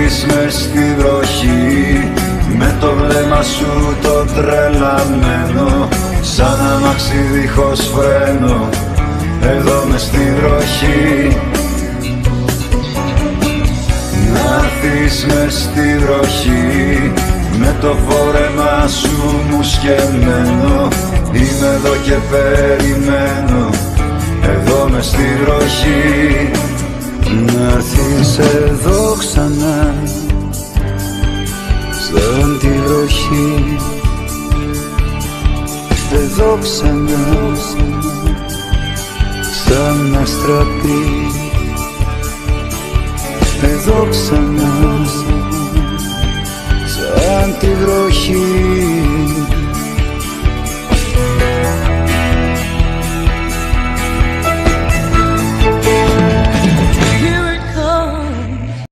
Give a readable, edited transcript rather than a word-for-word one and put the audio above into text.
έρθεις μες στη βροχή, με το βλέμμα σου το τρελαμένο, σαν αμάξι δίχως φρένο, εδώ μες στη βροχή. Να έρθεις μες στη βροχή, με το φόρεμα σου μου σκεμμένο, είμαι εδώ και περιμένω, εδώ μες στη βροχή. Να έρθεις εδώ ξανά, σαν τη βροχή, εδώ ξανά, σαν αστραπή, εδώ ξανά, σαν τη βροχή.